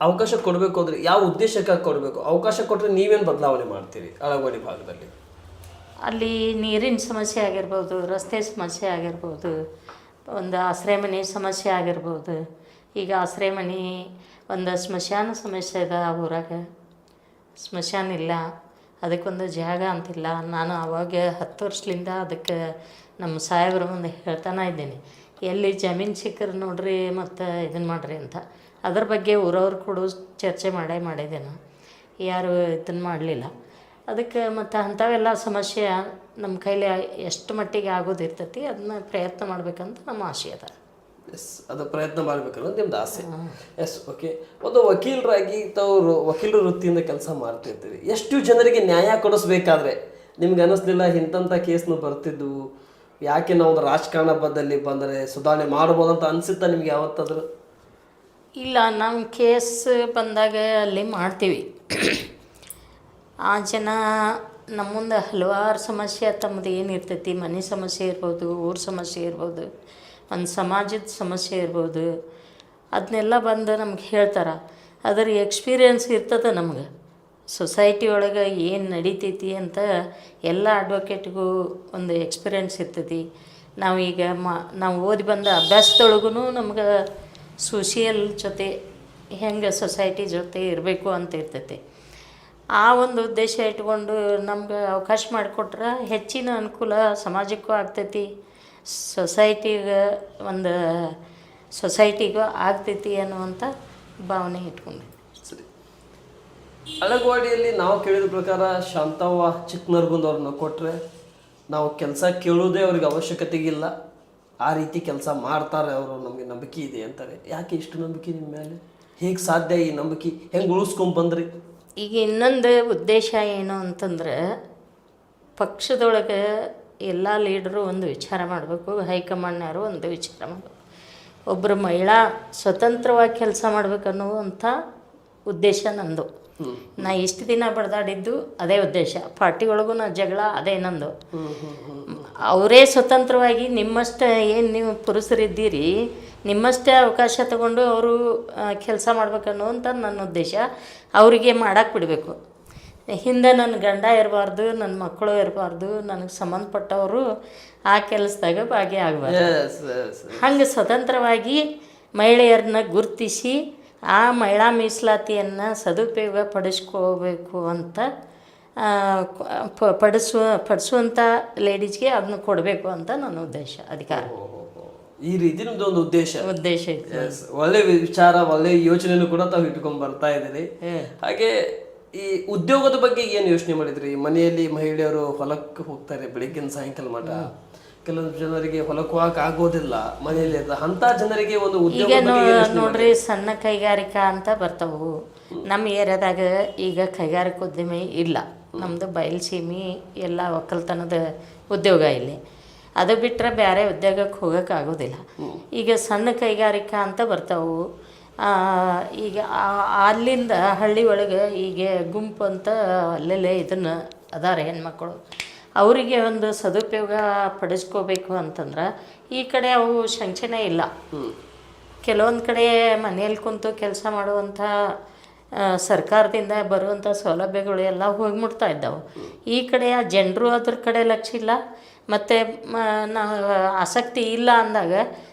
ಅವಕಾಶ ಕೊಡಬೇಕು ಅಂದರೆ ಯಾವ ಉದ್ದೇಶಕ್ಕಾಗಿ ಕೊಡಬೇಕು? ಅವಕಾಶ ಕೊಟ್ಟರೆ ನೀವೇನು ಬದಲಾವಣೆ ಮಾಡ್ತೀರಿ ಅಳಗವಾಡಿ ಭಾಗದಲ್ಲಿ? ಅಲ್ಲಿ ನೀರಿನ ಸಮಸ್ಯೆ ಆಗಿರ್ಬೋದು, ರಸ್ತೆ ಸಮಸ್ಯೆ ಆಗಿರ್ಬೋದು, ಒಂದು ಆಶ್ರಯ ಮನೆ ಸಮಸ್ಯೆ ಆಗಿರ್ಬೋದು. ಈಗ ಆಶ್ರಯ ಮನೆ, ಒಂದು ಸ್ಮಶಾನ ಸಮಸ್ಯೆ ಇದೆ ಆ ಊರಾಗ, ಸ್ಮಶಾನ ಇಲ್ಲ, ಅದಕ್ಕೊಂದು ಜಾಗ ಅಂತಿಲ್ಲ. ನಾನು ಆವಾಗ 10 ವರ್ಷದಿಂದ ಅದಕ್ಕೆ ನಮ್ಮ ಸಾಹೇಬ್ರ ಮುಂದೆ ಹೇಳ್ತಾನೆ ಇದ್ದೀನಿ, ಎಲ್ಲಿ ಜಮೀನು ಸಿಕ್ಕರೆ ನೋಡ್ರಿ ಮತ್ತು ಇದನ್ನು ಮಾಡಿರಿ ಅಂತ. ಅದ್ರ ಬಗ್ಗೆ ಊರವ್ರು ಕೂಡ ಚರ್ಚೆ ಮಾಡಿದೆ ನಾನು, ಯಾರು ಇದನ್ನು ಮಾಡಲಿಲ್ಲ. ಅದಕ್ಕೆ ಮತ್ತು ಅಂಥವೆಲ್ಲ ಸಮಸ್ಯೆ ನಮ್ಮ ಕೈಲಿ ಎಷ್ಟು ಮಟ್ಟಿಗೆ ಆಗೋದಿರ್ತೈತಿ ಅದನ್ನ ಪ್ರಯತ್ನ ಮಾಡ್ಬೇಕಂತ ನಮ್ಮ ಆಸೆ ಅದ. ಎಸ್, ಅದು ಪ್ರಯತ್ನ ಮಾಡ್ಬೇಕನ್ನೋದು ನಿಮ್ದು ಆಸೆ. Yes, okay. ಒಂದು ವಕೀಲರಾಗಿ ತಾವು ವಕೀಲರ ವೃತ್ತಿಯಿಂದ ಕೆಲಸ ಮಾಡ್ತಿರ್ತೀವಿ. ಎಷ್ಟು ಜನರಿಗೆ ನ್ಯಾಯ ಕೊಡಿಸ್ಬೇಕಾದ್ರೆ ನಿಮ್ಗೆ ಅನ್ನಿಸ್ಲಿಲ್ಲ ಇಂಥ ಕೇಸ್ನು ಬರ್ತಿದ್ದು, ಯಾಕೆ ನಾವು ಒಂದು ರಾಜಕಾರಣ ಬದ್ದಲ್ಲಿ ಬಂದರೆ ಸುಧಾರಣೆ ಮಾಡ್ಬೋದಂತ ಅನಿಸುತ್ತಾ ನಿಮ್ಗೆ ಯಾವತ್ತಾದರೂ? ಇಲ್ಲ, ನಾವು ಕೇಸ್ ಬಂದಾಗ ಅಲ್ಲಿ ಮಾಡ್ತೀವಿ. ಆ ಜನ ನಮ್ಮ ಮುಂದೆ ಹಲವಾರು ಸಮಸ್ಯೆ ತಮ್ಮದು ಏನಿರ್ತೈತಿ, ಮನೆ ಸಮಸ್ಯೆ ಇರ್ಬೋದು, ಊರ ಸಮಸ್ಯೆ ಇರ್ಬೋದು, ಒಂದು ಸಮಾಜದ ಸಮಸ್ಯೆ ಇರ್ಬೋದು, ಅದನ್ನೆಲ್ಲ ಬಂದು ನಮ್ಗೆ ಹೇಳ್ತಾರೆ. ಅದರ ಎಕ್ಸ್ಪೀರಿಯನ್ಸ್ ಇರ್ತದೆ ನಮ್ಗೆ. ಸೊಸೈಟಿ ಒಳಗೆ ಏನು ನಡೀತೈತಿ ಅಂತ ಎಲ್ಲ ಅಡ್ವೊಕೇಟ್ಗೂ ಒಂದು ಎಕ್ಸ್ಪೀರಿಯನ್ಸ್ ಇರ್ತೈತಿ. ನಾವೀಗ ನಾವು ಓದಿ ಬಂದ ಅಭ್ಯಾಸದೊಳಗೂ ನಮ್ಗೆ ಸೋಷಿಯಲ್ ಜೊತೆ ಹೆಂಗೆ ಸೊಸೈಟಿ ಜೊತೆ ಇರಬೇಕು ಅಂತ ಇರ್ತೈತಿ. ಆ ಒಂದು ಉದ್ದೇಶ ಇಟ್ಕೊಂಡು ನಮ್ಗೆ ಅವಕಾಶ ಮಾಡಿಕೊಟ್ರೆ ಹೆಚ್ಚಿನ ಅನುಕೂಲ ಸಮಾಜಕ್ಕೂ ಆಗ್ತೈತಿ, ಸೊಸೈಟಿಗೂ ಆಗ್ತೈತಿ ಅನ್ನುವಂಥ ಭಾವನೆ ಇಟ್ಕೊಂಡು. ಸರಿ, ಅಳಗವಾಡಿಯಲ್ಲಿ ನಾವು ಕೇಳಿದ ಪ್ರಕಾರ ಶಾಂತವ್ವ ಚಿಕ್ಕನರ್ಗುಂದ್ ಅವ್ರನ್ನ ಕೊಟ್ಟರೆ ನಾವು ಕೆಲಸ ಕೇಳೋದೇ ಅವ್ರಿಗೆ ಅವಶ್ಯಕತೆಗಿಲ್ಲ, ಆ ರೀತಿ ಕೆಲಸ ಮಾಡ್ತಾರೆ ಅವರು, ನಮಗೆ ನಂಬಿಕೆ ಇದೆ ಅಂತಾರೆ. ಯಾಕೆ ಇಷ್ಟು ನಂಬಿಕೆ ನಿಮ್ಮ ಮೇಲೆ? ಹೇಗೆ ಸಾಧ್ಯ ಈ ನಂಬಿಕೆ? ಹೆಂಗೆ ಉಳಿಸ್ಕೊಂಡು ಬಂದ್ರಿ? ಈಗ ಇನ್ನೊಂದು ಉದ್ದೇಶ ಏನು ಅಂತಂದ್ರೆ, ಪಕ್ಷದೊಳಗೆ ಎಲ್ಲ ಲೀಡರು ಒಂದು ವಿಚಾರ ಮಾಡಬೇಕು, ಹೈಕಮಾಂಡ್ನವರು ಒಂದು ವಿಚಾರ ಮಾಡಬೇಕು. ಒಬ್ಬರು ಮಹಿಳಾ ಸ್ವತಂತ್ರವಾಗಿ ಕೆಲಸ ಮಾಡಬೇಕನ್ನುವಂಥ ಉದ್ದೇಶ ನಂದು. ನಾ ಇಷ್ಟು ದಿನ ಬಡ್ದಾಡಿದ್ದು ಅದೇ ಉದ್ದೇಶ. ಪಾರ್ಟಿ ಒಳಗೂ ನಾ ಜಗಳ ಅದೇ ನಂದು. ಅವರೇ ಸ್ವತಂತ್ರವಾಗಿ ನಿಮ್ಮಷ್ಟೇ ಏನು ನೀವು ಪುರುಷರಿದ್ದೀರಿ, ನಿಮ್ಮಷ್ಟೇ ಅವಕಾಶ ತಗೊಂಡು ಅವರು ಕೆಲಸ ಮಾಡ್ಬೇಕನ್ನುವಂಥ ನನ್ನ ಉದ್ದೇಶ. ಅವರಿಗೆ ಮಾಡಕ್ಕೆ ಬಿಡಬೇಕು. ಹಿಂದೆ ನನ್ನ ಗಂಡ ಇರಬಾರ್ದು, ನನ್ನ ಮಕ್ಕಳು ಇರಬಾರ್ದು, ನನಗೆ ಸಂಬಂಧಪಟ್ಟವರು ಆ ಕೆಲಸದಾಗ ಭಾಗಿಯಾಗಬಾರ್ದು. ಹಂಗೆ ಸ್ವತಂತ್ರವಾಗಿ ಮಹಿಳೆಯರನ್ನ ಗುರುತಿಸಿ ಆ ಮಹಿಳಾ ಮೀಸಲಾತಿಯನ್ನು ಸದುಪಯೋಗ ಪಡಿಸ್ಕೋಬೇಕು ಅಂತ ಪಡಿಸುವಂಥ ಲೇಡೀಸ್ಗೆ ಅದನ್ನ ಕೊಡಬೇಕು ಅಂತ ನನ್ನ ಉದ್ದೇಶ, ಅಧಿಕಾರ. ಈ ರೀತಿ ನಿಮ್ದು ಒಂದು ಉದ್ದೇಶ ಇತ್ತು. ಒಳ್ಳೆ ವಿಚಾರ, ಒಳ್ಳೆ ಯೋಚನೆಯನ್ನು ಕೂಡ ತಾವು ಇಟ್ಕೊಂಡ್ ಬರ್ತಾ ಇದ್ದೀರಿ. ಹಾಗೆ ಈ ಉದ್ಯೋಗದ ಬಗ್ಗೆ ಏನು ಯೋಚನೆ ಮಾಡಿದ್ರಿ? ಮನೆಯಲ್ಲಿ ಮಹಿಳೆಯರು ಹೊಲಕ್ಕೆ ಹೋಗ್ತಾರೆ ಬೆಳಿಗ್ಗಿನ ಸಾಯಂಕಾಲ ಮಠ, ಕೆಲವೊಂದು ಜನರಿಗೆ ಹೊಲಕ್ಕೆ ಹೋಗಕ್ಕೆ ಆಗೋದಿಲ್ಲ, ಮನೆಯಲ್ಲಿ ಅಂತ ಜನರಿಗೆ ಒಂದು ಉದ್ಯೋಗ. ಈಗ ನೋಡ್ರಿ, ಸಣ್ಣ ಕೈಗಾರಿಕಾ ಅಂತ ಬರ್ತಾವು ನಮ್ಮ ಏರಿಯಾದಾಗ. ಈಗ ಕೈಗಾರಿಕೋದ್ಯಮಿ ಇಲ್ಲ, ನಮ್ಮದು ಬಯಲುಸೀಮೆ ಎಲ್ಲ ಒಕ್ಕಲ್ತನದ ಉದ್ಯೋಗ ಇಲ್ಲಿ. ಅದು ಬಿಟ್ಟರೆ ಬೇರೆ ಉದ್ಯೋಗಕ್ಕೆ ಹೋಗೋಕೆ ಆಗೋದಿಲ್ಲ. ಈಗ ಸಣ್ಣ ಕೈಗಾರಿಕಾ ಅಂತ ಬರ್ತಾವು. ಈಗ ಅಲ್ಲಿಂದ ಹಳ್ಳಿ ಒಳಗೆ ಈಗ ಗುಂಪು ಅಂತ ಅಲ್ಲೆಲ್ಲೇ ಇದನ್ನು ಅದಾರೆ ಹೆಣ್ಮಕ್ಳು. ಅವರಿಗೆ ಒಂದು ಸದುಪಯೋಗ ಪಡಿಸ್ಕೋಬೇಕು ಅಂತಂದ್ರೆ ಈ ಕಡೆ ಅವು ಶಂಕ್ಷನೇ ಇಲ್ಲ. ಕೆಲವೊಂದು ಕಡೆ ಮನೇಲಿ ಕುಂತು ಕೆಲಸ ಮಾಡುವಂಥ ಸರ್ಕಾರದಿಂದ ಬರುವಂಥ ಸೌಲಭ್ಯಗಳು ಎಲ್ಲ ಹೋಗಿ ಮುಟ್ತಾ ಇದ್ದಾವೆ. ಈ ಕಡೆ ಆ ಜನರು ಅದ್ರ ಕಡೆ ಲಕ್ಷ್ಯ ಇಲ್ಲ, ಮತ್ತು ಆಸಕ್ತಿ ಇಲ್ಲ ಅಂದಾಗ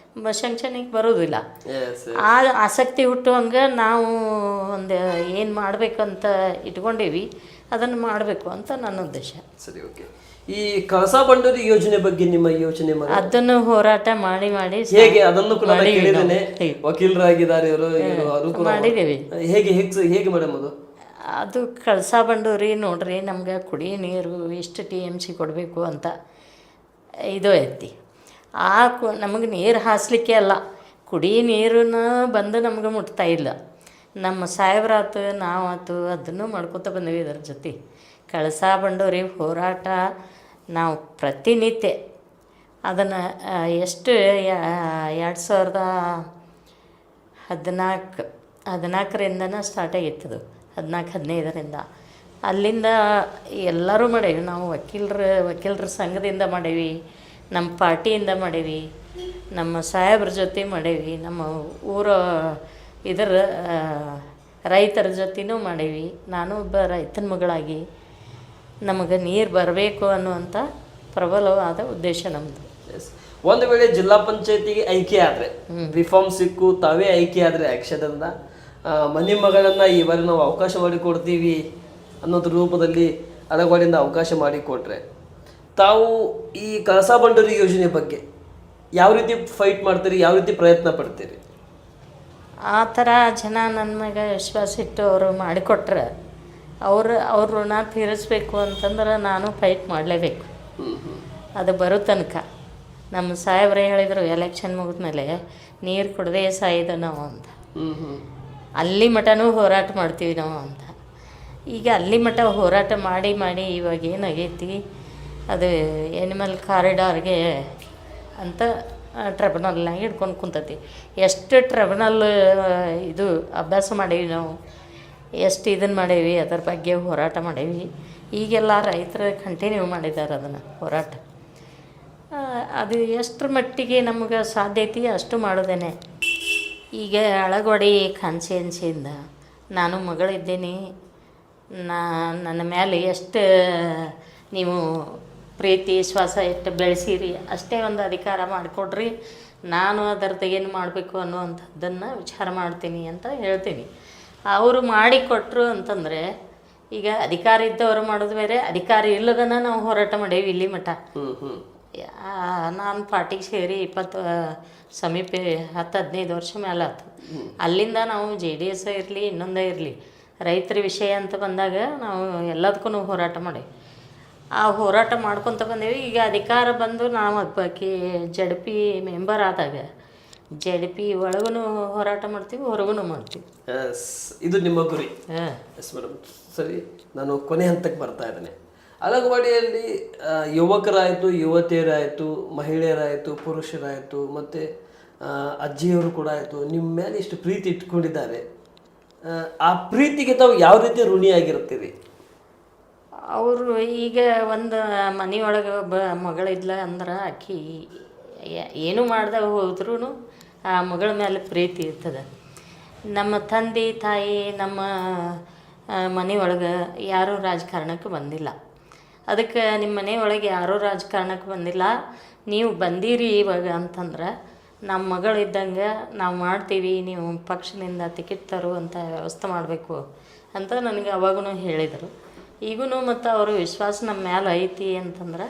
ಶಂಕ್ಷನಿಗೆ ಬರೋದಿಲ್ಲ. ಆ ಆಸಕ್ತಿ ಹುಟ್ಟುವಂಗೆ ನಾವು ಒಂದು ಏನು ಮಾಡಬೇಕಂತ ಇಟ್ಕೊಂಡೀವಿ ಅದನ್ನು ಮಾಡಬೇಕು ಅಂತ ನನ್ನ ಉದ್ದೇಶ. ಸರಿ, ಓಕೆ. ಈ ಕಳಸಾ ಬಂಡೂರಿ ಯೋಜನೆ ಬಗ್ಗೆ ನಿಮ್ಮ ಯೋಚನೆ ಅದನ್ನು ಹೋರಾಟ ಮಾಡಿ ಹೇಗೆ ಅದನ್ನು ಕೂಡ ನಾನು ಕೇಳಿದ್ದೇನೆ. ವಕೀಲರಾಗಿದ್ದಾರೆ ಇವರು ಮಾಡಿದ್ದೀವಿ. ಹೇಗೆ ಹೇಗೆ ಮೇಡಮ್ ಅದು ಕಳಸಾ ಬಂಡೂರಿ ನೋಡ್ರಿ, ನಮ್ಗೆ ಕುಡಿಯೋ ನೀರು ಇಷ್ಟು TMC ಕೊಡಬೇಕು ಅಂತ ಇದು ಐತಿ. ನಮಗೆ ನೀರು ಹಾಸ್ಲಿಕ್ಕೆ ಅಲ್ಲ, ಕುಡಿಯೋ ನೀರನ್ನ ಬಂದು ನಮ್ಗೆ ಮುಟ್ತಾ ಇಲ್ಲ. ನಮ್ಮ ಸಾಹೇಬ್ರಾತು ನಾವಾತು ಅದನ್ನು ಮಾಡ್ಕೊತ ಬಂದೀವಿ. ಇದರ ಜೊತೆ ಕಳಸಾ ಬಂಡೂರಿ ಹೋರಾಟ ನಾವು ಪ್ರತಿನಿತ್ಯ ಅದನ್ನು ಎಷ್ಟು 2014 ಸ್ಟಾರ್ಟ್ ಆಗಿತ್ತದು, 14-15ರಿಂದ. ಅಲ್ಲಿಂದ ಎಲ್ಲರೂ ಮಾಡೇವಿ. ನಾವು ವಕೀಲರ ಸಂಘದಿಂದ ಮಾಡೇವಿ, ನಮ್ಮ ಪಾರ್ಟಿಯಿಂದ ಮಾಡೇವಿ, ನಮ್ಮ ಸಾಹೇಬ್ರ ಜೊತೆ ಮಾಡೇವಿ, ನಮ್ಮ ಊರ ರೈತರ ಜೊತೆನೂ ಮಾಡೇವಿ. ನಾನು ಒಬ್ಬ ರೈತನ ಮಗಳಾಗಿ ನಮಗೆ ನೀರು ಬರಬೇಕು ಅನ್ನುವಂಥ ಪ್ರಬಲವಾದ ಉದ್ದೇಶ ನಮ್ಮದು. ಒಂದು ವೇಳೆ ಜಿಲ್ಲಾ ಪಂಚಾಯತಿಗೆ ಆಯ್ಕೆ ಆದರೆ, ರಿಫಾರ್ಮ್ ಸಿಕ್ಕು ತಾವೇ ಆಯ್ಕೆ ಆದರೆ ಅಕ್ಷರದಿಂದ ಮನೆ ಮಗಳನ್ನ ಈ ಬಾರಿ ನಾವು ಅವಕಾಶ ಮಾಡಿಕೊಡ್ತೀವಿ ಅನ್ನೋದ್ರ ರೂಪದಲ್ಲಿ ಅಳಗವಾಡಿಯಿಂದ ಅವಕಾಶ ಮಾಡಿಕೊಟ್ರೆ, ತಾವು ಈ ಕಳಸಾ ಬಂಡೂರಿ ಯೋಜನೆ ಬಗ್ಗೆ ಯಾವ ರೀತಿ ಫೈಟ್ ಮಾಡ್ತೀರಿ, ಯಾವ ರೀತಿ ಪ್ರಯತ್ನ ಪಡ್ತೀರಿ? ಆ ಥರ ಜನ ನನ್ನ ಮ್ಯಾಗ ವಿಶ್ವಾಸ ಇಟ್ಟು ಅವರು ಮಾಡಿಕೊಟ್ರೆ ಅವ್ರ ಋಣ ತೀರಿಸ್ಬೇಕು ಅಂತಂದ್ರೆ ನಾನು ಫೈಟ್ ಮಾಡಲೇಬೇಕು. ಅದು ಬರೋ ತನಕ ನಮ್ಮ ಸಾಹೇಬ್ರೆ ಹೇಳಿದರು, ಎಲೆಕ್ಷನ್ ಮುಗಿದ್ಮೇಲೆ ನೀರು ಕುಡ್ದೇ ಸಾಯಿದ ನಾವು ಅಂತ. ಅಲ್ಲಿ ಮಟನೂ ಹೋರಾಟ ಮಾಡ್ತೀವಿ ನಾವು ಅಂತ. ಈಗ ಅಲ್ಲಿ ಮಟ ಹೋರಾಟ ಮಾಡಿ ಇವಾಗ ಏನಾಗೈತಿ, ಅದು ಎನಿಮಲ್ ಕಾರಿಡಾರ್ಗೆ ಅಂತ ಟ್ರಿಬ್ಯುನಲ್ನಾಗ ಹಿಡ್ಕೊಂಡು ಕುಂತತಿ. ಎಷ್ಟು ಟ್ರಿಬ್ಯುನಲ್ ಇದು ಅಭ್ಯಾಸ ಮಾಡೀವಿ ನಾವು, ಎಷ್ಟು ಇದನ್ನು ಮಾಡೇವಿ, ಅದರ ಬಗ್ಗೆ ಹೋರಾಟ ಮಾಡೇವಿ. ಈಗೆಲ್ಲ ರೈತರು ಕಂಟಿನ್ಯೂ ಮಾಡಿದ್ದಾರೆ ಅದನ್ನು ಹೋರಾಟ. ಅದು ಎಷ್ಟರ ಮಟ್ಟಿಗೆ ನಮ್ಗೆ ಸಾಧ್ಯ ಐತಿ ಅಷ್ಟು ಮಾಡೋದೇನೆ. ಈಗ ಅಳಗವಾಡಿ ಕಾನ್ಸ್ಟಿಟ್ಯೂನ್ಸಿಯಿಂದ ನಾನು ಮಗಳಿದ್ದೀನಿ, ನನ್ನ ಮೇಲೆ ಎಷ್ಟು ನೀವು ಪ್ರೀತಿ ವಿಶ್ವಾಸ ಎಷ್ಟು ಬೆಳೆಸಿರಿ, ಅಷ್ಟೇ ಒಂದು ಅಧಿಕಾರ ಮಾಡಿಕೊಡ್ರಿ, ನಾನು ಅದರದ್ದು ಏನು ಮಾಡಬೇಕು ಅನ್ನುವಂಥದ್ದನ್ನು ವಿಚಾರ ಮಾಡ್ತೀನಿ ಅಂತ ಹೇಳ್ತೀನಿ. ಅವರು ಮಾಡಿಕೊಟ್ರು ಅಂತಂದರೆ, ಈಗ ಅಧಿಕಾರ ಇದ್ದವರು ಮಾಡೋದು ಬೇರೆ, ಅಧಿಕಾರ ಇಲ್ಲದನ್ನ ನಾವು ಹೋರಾಟ ಮಾಡೇವಿ ಇಲ್ಲಿ ಮಠ. ನಾನು ಪಾರ್ಟಿಗೆ ಸೇರಿ 10-15 ವರ್ಷ ಮೇಲೆ ಆಯ್ತು. ಅಲ್ಲಿಂದ ನಾವು JDS ಇರಲಿ ಇನ್ನೊಂದೇ ಇರಲಿ, ರೈತರ ವಿಷಯ ಅಂತ ಬಂದಾಗ ನಾವು ಎಲ್ಲದಕ್ಕೂ ಹೋರಾಟ ಮಾಡೇವಿ. ಆ ಹೋರಾಟ ಮಾಡ್ಕೊತ ಬಂದೇವಿ. ಈಗ ಅಧಿಕಾರ ಬಂದು ನಾವು ಬಾಕಿ JDP ಮೆಂಬರ್ ಆದಾಗ JDP ಒಳಗೂ ಹೋರಾಟ ಮಾಡ್ತೀವಿ, ಹೊರಗೂ ಮಾಡ್ತೀವಿ. ಇದು ನಿಮ್ಮ ಗುರಿ. Yes madam. ಸರಿ, ನಾನು ಕೊನೆ ಹಂತಕ್ಕೆ ಬರ್ತಾ ಇದ್ದೇನೆ. ಅಳಗವಾಡಿಯಲ್ಲಿ ಯುವಕರಾಯಿತು, ಯುವತಿಯರಾಯಿತು, ಮಹಿಳೆಯರಾಯಿತು, ಪುರುಷರಾಯಿತು, ಮತ್ತು ಅಜ್ಜಿಯವರು ಕೂಡ ಆಯಿತು, ನಿಮ್ಮ ಮೇಲೆ ಇಷ್ಟು ಪ್ರೀತಿ ಇಟ್ಕೊಂಡಿದ್ದಾರೆ. ಆ ಪ್ರೀತಿಗೆ ತಾವು ಯಾವ ರೀತಿ ಋಣಿಯಾಗಿರ್ತೀರಿ? ಅವರು ಈಗ ಒಂದು ಮನೆಯೊಳಗೆ ಒಬ್ಬ ಮಗಳಿದ್ಲ ಅಂದ್ರೆ ಆಕಿ ಏನು ಮಾಡ್ದೆ ಹೋದ್ರೂ ಆ ಮಗಳ ಮೇಲೆ ಪ್ರೀತಿ ಇರ್ತದೆ. ನಮ್ಮ ತಂದೆ ತಾಯಿ ನಮ್ಮ ಮನೆಯೊಳಗೆ ಯಾರೂ ರಾಜಕಾರಣಕ್ಕೆ ಬಂದಿಲ್ಲ. ಅದಕ್ಕೆ ನಿಮ್ಮ ಮನೆಯೊಳಗೆ ಯಾರೂ ರಾಜಕಾರಣಕ್ಕೆ ಬಂದಿಲ್ಲ, ನೀವು ಬಂದೀರಿ ಇವಾಗ ಅಂತಂದ್ರೆ ನಮ್ಮ ಮಗಳಿದ್ದಂಗೆ ನಾವು ಮಾಡ್ತೀವಿ, ನೀವು ಪಕ್ಷದಿಂದ ಟಿಕೆಟ್ ತರುವಂಥ ವ್ಯವಸ್ಥೆ ಮಾಡಬೇಕು ಅಂತ ನನಗೆ ಅವಾಗೂ ಹೇಳಿದರು. ಈಗೂ ಮತ್ತು ಅವರು ವಿಶ್ವಾಸ ನಮ್ಮ ಮೇಲೆ ಐತಿ ಅಂತಂದ್ರೆ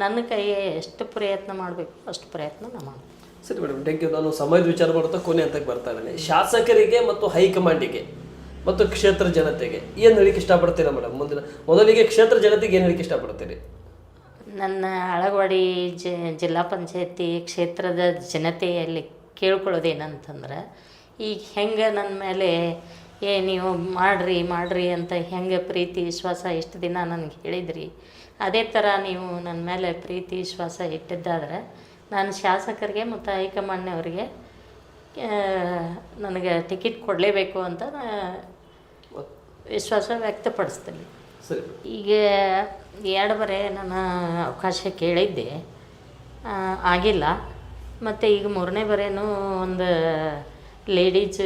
ನನ್ನ ಕೈಗೆ ಎಷ್ಟು ಪ್ರಯತ್ನ ಮಾಡಬೇಕು ಅಷ್ಟು ಪ್ರಯತ್ನ ನಾನು ಮಾಡ್ತೀನಿ. ಸರಿ ಮೇಡಮ್, ಥ್ಯಾಂಕ್ ಯು. ನಾನು ಸಮಯದ ವಿಚಾರ ಮಾಡ್ತಾ ಕೊನೆ ಹಂತಕ್ಕೆ ಬರ್ತಾ ಇದ್ದೇನೆ. ಶಾಸಕರಿಗೆ ಮತ್ತು ಹೈಕಮಾಂಡಿಗೆ ಮತ್ತು ಕ್ಷೇತ್ರ ಜನತೆಗೆ ಏನು ಹೇಳಿಕ್ಕೆ ಇಷ್ಟಪಡ್ತೀರಾ ಮೇಡಮ್? ಮೊದಲಿಗೆ ಕ್ಷೇತ್ರ ಜನತೆಗೆ ಏನು ಹೇಳಿಕ್ಕೆ ಇಷ್ಟಪಡ್ತೀರಿ? ನನ್ನ ಅಳಗವಾಡಿ ಜಿಲ್ಲಾ ಪಂಚಾಯತಿ ಕ್ಷೇತ್ರದ ಜನತೆಯಲ್ಲಿ ಕೇಳ್ಕೊಳ್ಳೋದೇನಂತಂದ್ರೆ, ಈಗ ಹೆಂಗೆ ನನ್ನ ಮೇಲೆ ನೀವು ಮಾಡಿರಿ ಅಂತ ಹೆಂಗೆ ಪ್ರೀತಿ ವಿಶ್ವಾಸ ಎಷ್ಟು ದಿನ ನನಗೆ ಹೇಳಿದ್ರಿ, ಅದೇ ಥರ ನೀವು ನನ್ನ ಮೇಲೆ ಪ್ರೀತಿ ವಿಶ್ವಾಸ ಇಟ್ಟಿದ್ದಾದ್ರೆ ನಾನು ಶಾಸಕರಿಗೆ ಮತ್ತು ಹೈಕಮಾಂಡ್ನವರಿಗೆ ನನಗೆ ಟಿಕೆಟ್ ಕೊಡಲೇಬೇಕು ಅಂತ ವಿಶ್ವಾಸ ವ್ಯಕ್ತಪಡಿಸ್ತೀನಿ. ಸರಿ. ಈಗ 2 ಬಾರಿ ನಾನು ಅವಕಾಶ ಕೇಳಿದ್ದೆ, ಆಗಿಲ್ಲ. ಮತ್ತು ಈಗ 3ನೇ ಬಾರಿನೂ ಒಂದು ಲೇಡೀಸ್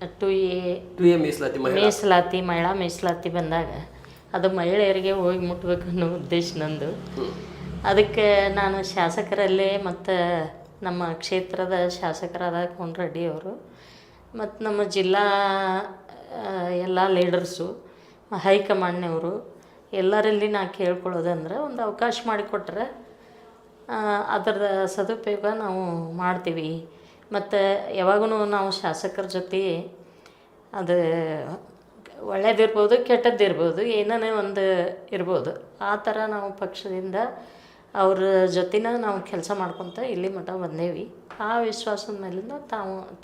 2A ಮೀಸಲಾತಿ ಮಹಿಳಾ ಮೀಸಲಾತಿ ಬಂದಾಗ ಅದು ಮಹಿಳೆಯರಿಗೆ ಹೋಗಿ ಮುಟ್ಬೇಕು ಅನ್ನೋ ಉದ್ದೇಶ ನಂದು. ಅದಕ್ಕೆ ನಾನು ಶಾಸಕರಲ್ಲೇ ಮತ್ತು ನಮ್ಮ ಕ್ಷೇತ್ರದ ಶಾಸಕರಾದ ಕೋನ್ ರೆಡ್ಡಿ ಅವರು ಮತ್ತು ನಮ್ಮ ಜಿಲ್ಲಾ ಎಲ್ಲ ಲೀಡರ್ಸು, ಹೈಕಮಾಂಡ್ನವರು ಎಲ್ಲರಲ್ಲಿ ನಾ ಕೇಳ್ಕೊಳ್ಳೋದಂದ್ರೆ ಒಂದು ಅವಕಾಶ ಮಾಡಿಕೊಟ್ರೆ ಅದರ ಸದುಪಯೋಗ ನಾವು ಮಾಡ್ತೀವಿ. ಮತ್ತು ಯಾವಾಗೂ ನಾವು ಶಾಸಕರ ಜೊತೆ ಅದು ಒಳ್ಳೇದಿರ್ಬೋದು ಕೆಟ್ಟದ್ದಿರ್ಬೋದು ಏನೇ ಒಂದು ಇರ್ಬೋದು, ಆ ಥರ ನಾವು ಪಕ್ಷದಿಂದ ಅವ್ರ ಜೊತೆನ ನಾವು ಕೆಲಸ ಮಾಡ್ಕೊತ ಇಲ್ಲಿ ಮಟ್ಟ ಬಂದೇವಿ. ಆ ವಿಶ್ವಾಸದ ಮೇಲಿಂದ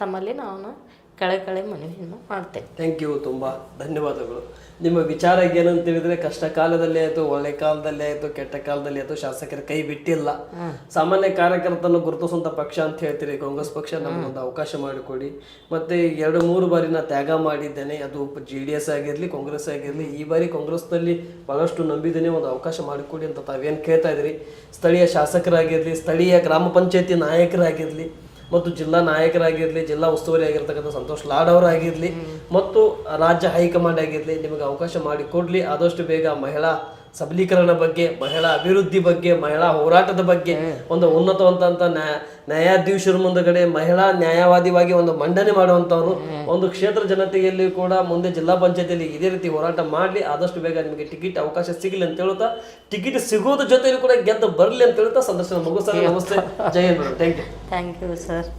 ತಮ್ಮಲ್ಲಿ ನಾವು ಕಳೆ ಮನವಿಯನ್ನು ಮಾಡ್ತೇವೆ. ಥ್ಯಾಂಕ್ ಯು, ತುಂಬ ಧನ್ಯವಾದಗಳು. ನಿಮ್ಮ ವಿಚಾರ ಏನಂತ ಹೇಳಿದ್ರೆ, ಕಷ್ಟ ಕಾಲದಲ್ಲೇ ಆಯಿತು, ಒಳ್ಳೆ ಕಾಲದಲ್ಲೇ ಆಯಿತು, ಕೆಟ್ಟ ಕಾಲದಲ್ಲಿ ಆಯಿತು, ಶಾಸಕರ ಕೈ ಬಿಟ್ಟಿಲ್ಲ. ಸಾಮಾನ್ಯ ಕಾರ್ಯಕರ್ತರನ್ನು ಗುರುತಿಸುವಂಥ ಪಕ್ಷ ಅಂತ ಹೇಳ್ತೀರಿ ಕಾಂಗ್ರೆಸ್ ಪಕ್ಷ. ನಮಗೊಂದು ಅವಕಾಶ ಮಾಡಿಕೊಡಿ. ಮತ್ತು 2-3 ಬಾರಿ ನಾ ತ್ಯಾಗ ಮಾಡಿದ್ದೇನೆ, ಅದು JDS ಆಗಿರಲಿ ಕಾಂಗ್ರೆಸ್ ಆಗಿರಲಿ. ಈ ಬಾರಿ ಕಾಂಗ್ರೆಸ್ನಲ್ಲಿ ಭಾಳಷ್ಟು ನಂಬಿದ್ದೇನೆ, ಒಂದು ಅವಕಾಶ ಮಾಡಿಕೊಡಿ ಅಂತ ತಾವೇನು ಕೇಳ್ತಾ ಇದ್ದೀರಿ. ಸ್ಥಳೀಯ ಶಾಸಕರಾಗಿರಲಿ, ಸ್ಥಳೀಯ ಗ್ರಾಮ ಪಂಚಾಯತಿ ನಾಯಕರಾಗಿರಲಿ ಮತ್ತು ಜಿಲ್ಲಾ ನಾಯಕರಾಗಿರಲಿ, ಜಿಲ್ಲಾ ಉಸ್ತುವಾರಿ ಆಗಿರ್ತಕ್ಕಂಥ ಸಂತೋಷ್ ಲಾಡ್ ಅವರಾಗಿರಲಿ ಮತ್ತು ರಾಜ್ಯ ಹೈಕಮಾಂಡ್ ಆಗಿರಲಿ, ನಿಮಗೆ ಅವಕಾಶ ಮಾಡಿಕೊಡ್ಲಿ. ಆದಷ್ಟು ಬೇಗ ಮಹಿಳಾ ಸಬಲೀಕರಣ ಬಗ್ಗೆ, ಮಹಿಳಾ ಅಭಿವೃದ್ಧಿ ಬಗ್ಗೆ, ಮಹಿಳಾ ಹೋರಾಟದ ಬಗ್ಗೆ ಒಂದು ಉನ್ನತವಂತ ನ್ಯಾಯಾಧೀಶರ ಮುಂದಗಡೆ ಮಹಿಳಾ ನ್ಯಾಯವಾದಿವಾಗಿ ಒಂದು ಮಂಡನೆ ಮಾಡುವಂಥವ್ರು, ಒಂದು ಕ್ಷೇತ್ರ ಜನತೆಯಲ್ಲಿ ಕೂಡ ಮುಂದೆ ಜಿಲ್ಲಾ ಪಂಚಾಯತಿಯಲ್ಲಿ ಇದೇ ರೀತಿ ಹೋರಾಟ ಮಾಡಲಿ. ಆದಷ್ಟು ಬೇಗ ನಿಮಗೆ ಟಿಕೆಟ್ ಅವಕಾಶ ಸಿಗಲಿ ಅಂತ ಹೇಳುತ್ತಾ, ಟಿಕೆಟ್ ಸಿಗೋದ್ರ ಜೊತೆಯಲ್ಲಿ ಕೂಡ ಗೆದ್ದು ಬರಲಿ ಅಂತ ಹೇಳುತ್ತಾ ಸಂದರ್ಶನ ಮುಗಿಸ್ತಾರೆ. ನಮಸ್ತೆ, ಜೈ Hind madam. Thank you sir.